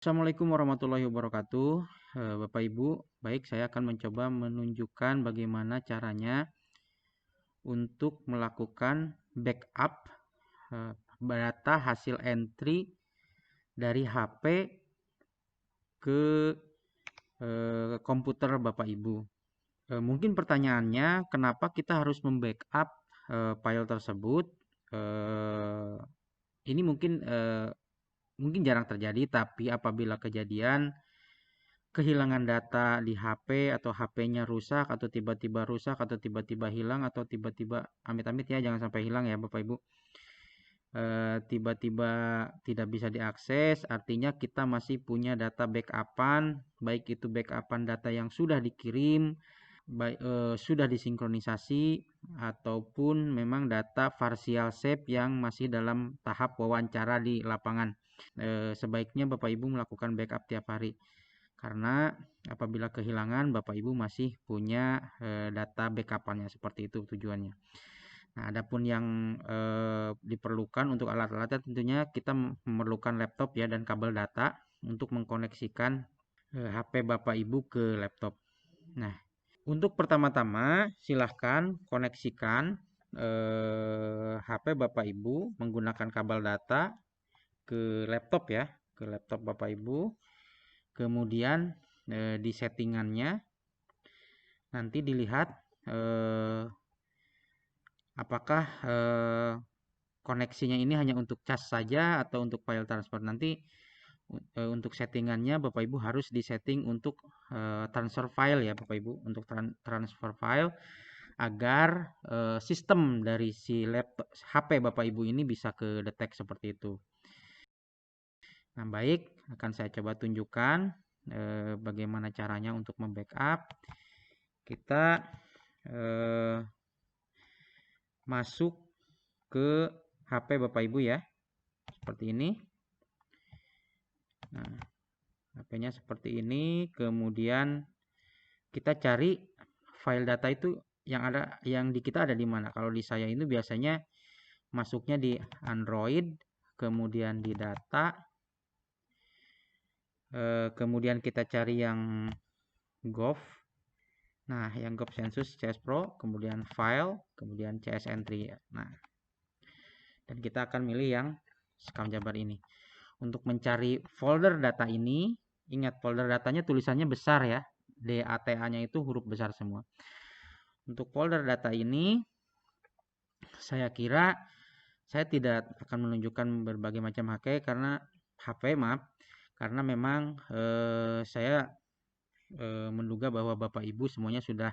Assalamualaikum warahmatullahi wabarakatuh. Bapak Ibu, baik saya akan mencoba menunjukkan bagaimana caranya untuk melakukan backup data hasil entry dari HP ke komputer Bapak Ibu. Mungkin pertanyaannya, kenapa kita harus membackup file tersebut? Ini mungkin jarang terjadi, tapi apabila kejadian kehilangan data di HP atau HP-nya rusak atau tiba-tiba rusak atau tiba-tiba hilang atau tiba-tiba amit-amit ya, jangan sampai hilang ya Bapak Ibu. Tiba-tiba tidak bisa diakses, artinya kita masih punya data backupan, baik itu backupan data yang sudah dikirim, sudah disinkronisasi, ataupun memang data partial save yang masih dalam tahap wawancara di lapangan. Sebaiknya Bapak Ibu melakukan backup tiap hari. Karena apabila kehilangan, Bapak Ibu masih punya data backupannya, seperti itu tujuannya. Nah, adapun yang diperlukan untuk alat-alatnya tentunya kita memerlukan laptop ya dan kabel data untuk mengkoneksikan HP Bapak Ibu ke laptop. Nah, untuk pertama-tama silahkan koneksikan HP Bapak Ibu menggunakan kabel data ke laptop ya, ke laptop Bapak Ibu. Kemudian di settingannya nanti dilihat apakah koneksinya ini hanya untuk cas saja atau untuk file transfer. Nanti untuk settingannya Bapak Ibu harus disetting untuk transfer file ya Bapak Ibu, untuk transfer file agar sistem dari si laptop HP Bapak Ibu ini bisa kedetek seperti itu. Nah, baik, akan saya coba tunjukkan bagaimana caranya untuk membackup. Kita masuk ke HP Bapak Ibu ya, seperti ini. Nah, HP-nya seperti ini. Kemudian kita cari file data itu yang di kita ada di mana. Kalau di saya ini biasanya masuknya di Android, kemudian di data, kemudian kita cari yang Gov. Nah, yang Gov Census CS Pro, kemudian file, kemudian CS Entry. Nah, dan kita akan milih yang Scam Jabar ini. Untuk mencari folder data ini, ingat folder datanya tulisannya besar ya. DATA-nya itu huruf besar semua. Untuk folder data ini, saya kira saya tidak akan menunjukkan berbagai macam HP karena memang saya menduga bahwa Bapak Ibu semuanya sudah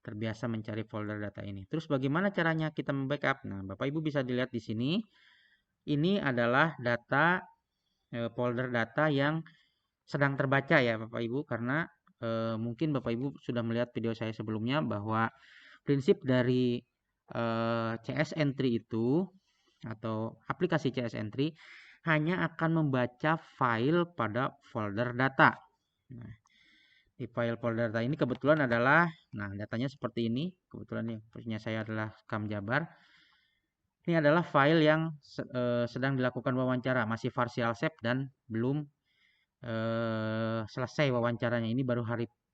terbiasa mencari folder data ini. Terus bagaimana caranya kita membackup? Nah, Bapak Ibu bisa dilihat di sini. Ini adalah data folder data yang sedang terbaca ya Bapak Ibu, karena mungkin Bapak Ibu sudah melihat video saya sebelumnya bahwa prinsip dari CS Entry itu atau aplikasi CS Entry hanya akan membaca file pada folder data. Nah, di file folder data ini kebetulan adalah, nah datanya seperti ini, kebetulan yang punya saya adalah Scam Jabar. Ini adalah file yang sedang dilakukan wawancara, masih partial save dan belum selesai wawancaranya. Ini baru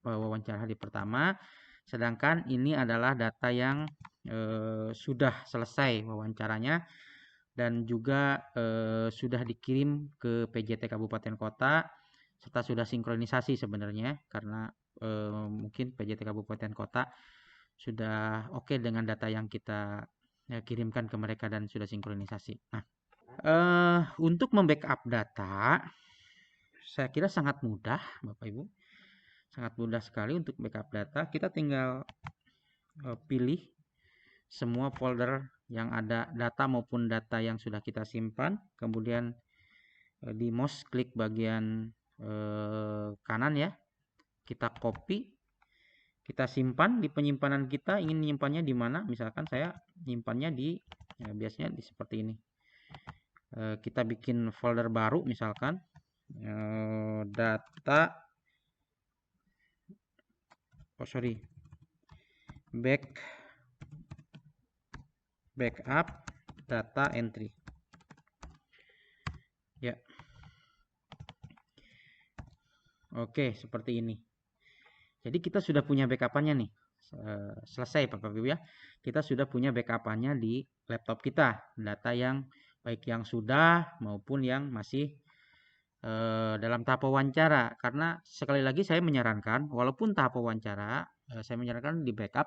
wawancara hari pertama, sedangkan ini adalah data yang sudah selesai wawancaranya dan juga sudah dikirim ke PJT Kabupaten Kota serta sudah sinkronisasi sebenarnya, karena mungkin PJT Kabupaten Kota sudah oke dengan data yang kita kirimkan ke mereka dan sudah sinkronisasi. Nah, untuk membackup data saya kira sangat mudah Bapak Ibu. Sangat mudah sekali untuk backup data. Kita tinggal pilih semua folder yang ada data maupun data yang sudah kita simpan. Kemudian di mouse klik bagian kanan ya. Kita copy. Kita simpan di penyimpanan kita. Ingin menyimpannya di mana? Misalkan saya nyimpannya di biasanya di seperti ini. Kita bikin folder baru misalkan data backup data entry ya. Oke, seperti ini. Jadi kita sudah punya backup-nya nih. Selesai Bapak Ibu ya. Kita sudah punya backup-nya di laptop kita. Data yang baik yang sudah maupun yang masih dalam tahap wawancara. Karena sekali lagi saya menyarankan, walaupun tahap wawancara, saya menyarankan di backup.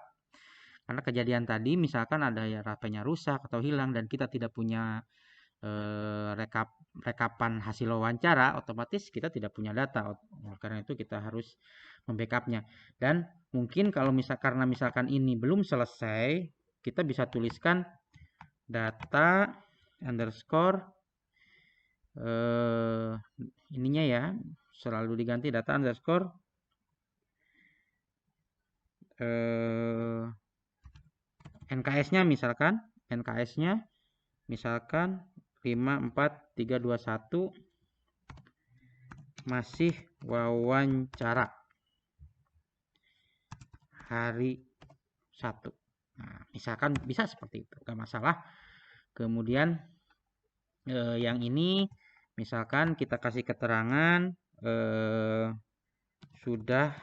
Karena kejadian tadi misalkan ada ya HP-nya rusak atau hilang dan kita tidak punya rekapan hasil wawancara, otomatis kita tidak punya data. Karena itu kita harus membackupnya. Dan mungkin kalau karena misalkan ini belum selesai, kita bisa tuliskan data underscore ininya ya, selalu diganti data underscore NKS-nya misalkan, NKS-nya misalkan 54321 masih wawancara hari 1. Nah, misalkan bisa seperti itu, gak masalah. Kemudian yang ini misalkan kita kasih keterangan sudah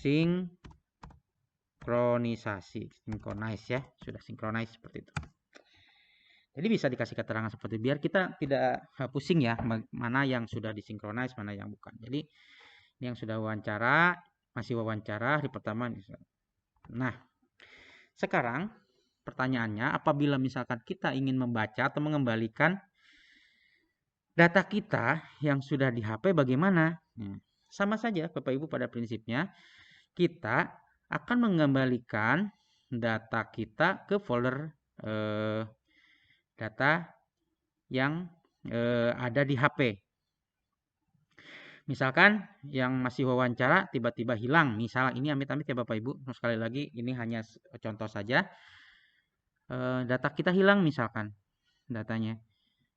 sinkronisasi, synchronize ya, sudah synchronize seperti itu. Jadi bisa dikasih keterangan seperti biar kita tidak pusing ya mana yang sudah disinkronize, mana yang bukan. Jadi ini yang sudah wawancara, masih wawancara hari pertama. Nah, sekarang pertanyaannya apabila misalkan kita ingin membaca atau mengembalikan data kita yang sudah di HP bagaimana? Sama saja Bapak Ibu pada prinsipnya kita akan mengembalikan data kita ke folder data yang ada di HP. Misalkan yang masih wawancara tiba-tiba hilang, misal ini amit-amit ya Bapak Ibu, sekali lagi ini hanya contoh saja. Data kita hilang misalkan datanya.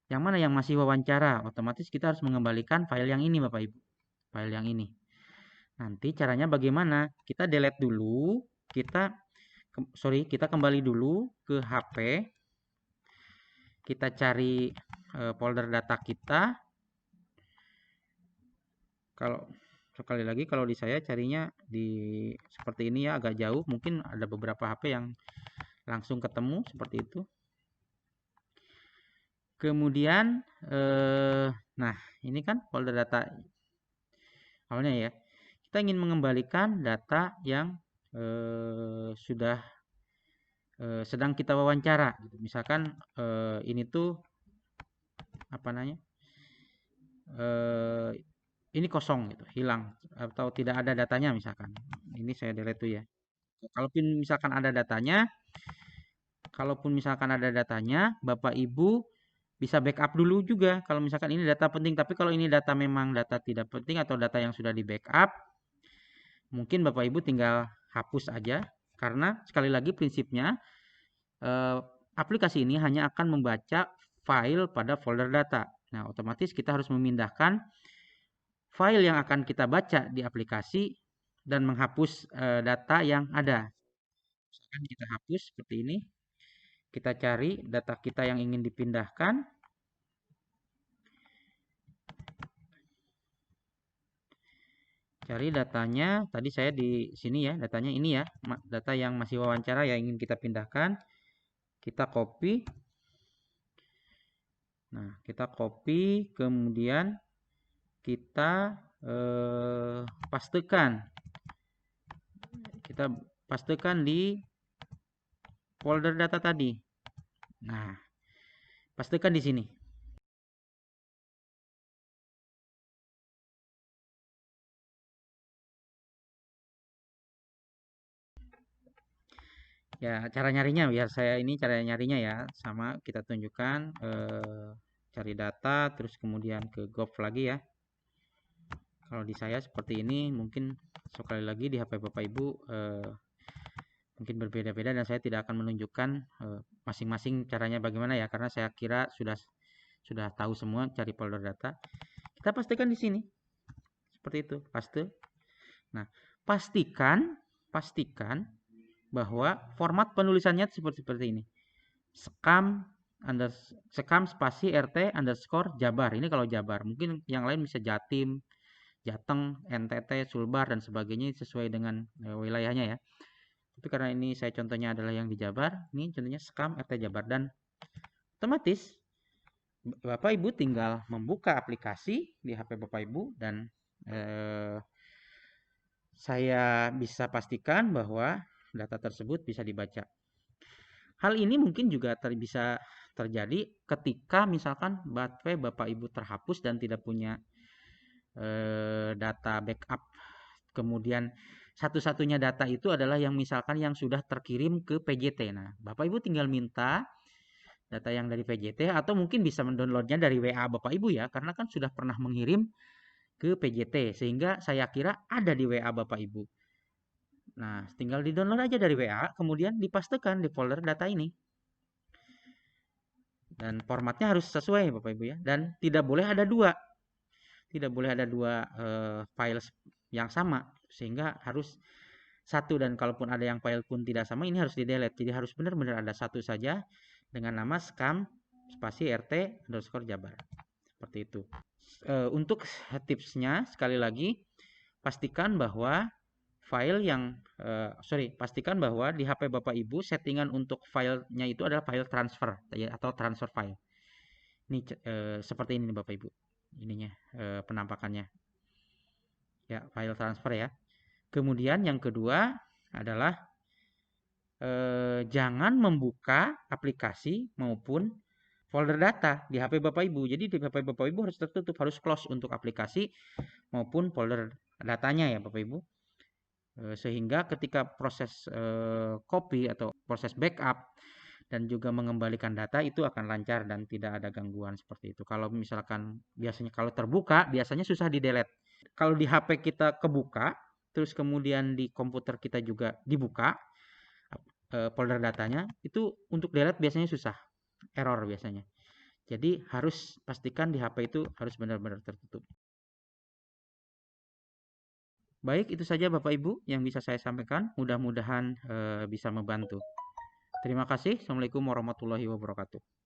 Yang mana yang masih wawancara, otomatis kita harus mengembalikan file yang ini Bapak Ibu. File yang ini. Nanti caranya bagaimana? Kita delete dulu, kita kembali dulu ke HP. Kita cari folder data kita. Kalau sekali lagi kalau di saya carinya di seperti ini ya, agak jauh, mungkin ada beberapa HP yang langsung ketemu seperti itu. Kemudian nah ini kan folder data awalnya ya. Kita ingin mengembalikan data yang sudah sedang kita wawancara gitu. Misalkan ini tuh apa namanya? Ini kosong gitu, hilang atau tidak ada datanya misalkan. Ini saya delete tuh ya. Kalaupun misalkan ada datanya, Bapak Ibu bisa backup dulu juga kalau misalkan ini data penting. Tapi kalau ini data memang data tidak penting atau data yang sudah di backup, mungkin Bapak Ibu tinggal hapus aja. Karena sekali lagi prinsipnya aplikasi ini hanya akan membaca file pada folder data. Nah, otomatis kita harus memindahkan file yang akan kita baca di aplikasi dan menghapus data yang ada. Misalkan kita hapus seperti ini. Kita cari data kita yang ingin dipindahkan. Cari datanya, tadi saya di sini ya, datanya ini ya, data yang masih wawancara yang ingin kita pindahkan. Kita copy. Nah, kita copy, kemudian kita pastekan. Kita pastekan di folder data tadi. Nah, pastekan di sini. Ya, cara nyarinya biar saya ini cara nyarinya ya, sama kita tunjukkan cari data terus kemudian ke Gov lagi ya. Kalau di saya seperti ini, mungkin sekali lagi di HP Bapak Ibu mungkin berbeda-beda dan saya tidak akan menunjukkan masing-masing caranya bagaimana ya, karena saya kira sudah tahu semua cari folder data. Kita pastikan di sini. Seperti itu, paste. Nah, pastikan bahwa format penulisannya seperti ini. Sekam sekam spasi RT underscore Jabar. Ini kalau Jabar. Mungkin yang lain bisa Jatim, Jateng, NTT, Sulbar dan sebagainya sesuai dengan wilayahnya ya. Tapi karena ini saya contohnya adalah yang di Jabar, ini contohnya sekam RT Jabar dan otomatis Bapak Ibu tinggal membuka aplikasi di HP Bapak Ibu dan saya bisa pastikan bahwa data tersebut bisa dibaca. Hal ini mungkin juga bisa terjadi ketika misalkan baterai Bapak Ibu terhapus dan tidak punya data backup. Kemudian satu-satunya data itu adalah yang misalkan yang sudah terkirim ke PJT. Nah, Bapak Ibu tinggal minta data yang dari PJT atau mungkin bisa mendownloadnya dari WA Bapak Ibu ya, karena kan sudah pernah mengirim ke PJT sehingga saya kira ada di WA Bapak Ibu. Nah, tinggal di-download aja dari WA, kemudian dipastekan di folder data ini. Dan formatnya harus sesuai Bapak Ibu ya, dan tidak boleh ada dua. Tidak boleh ada dua file yang sama, sehingga harus satu, dan kalaupun ada yang file pun tidak sama, ini harus di-delete. Jadi harus benar-benar ada satu saja dengan nama skam spasi RT underscore Jabar. Seperti itu. Untuk tipsnya sekali lagi pastikan bahwa pastikan bahwa di HP Bapak Ibu settingan untuk filenya itu adalah file transfer atau transfer file. Ini seperti ini Bapak Ibu. Ininya penampakannya. Ya, file transfer ya. Kemudian yang kedua adalah jangan membuka aplikasi maupun folder data di HP Bapak Ibu. Jadi di HP Bapak Ibu harus tertutup, harus close untuk aplikasi maupun folder datanya ya Bapak Ibu. Sehingga ketika proses copy atau proses backup dan juga mengembalikan data itu akan lancar dan tidak ada gangguan seperti itu. Kalau misalkan biasanya kalau terbuka biasanya susah di-delete. Kalau di HP kita kebuka, terus kemudian di komputer kita juga dibuka folder datanya, itu untuk delete biasanya susah, error biasanya. Jadi harus pastikan di HP itu harus benar-benar tertutup. Baik, itu saja Bapak Ibu yang bisa saya sampaikan. Mudah-mudahan bisa membantu. Terima kasih. Assalamualaikum warahmatullahi wabarakatuh.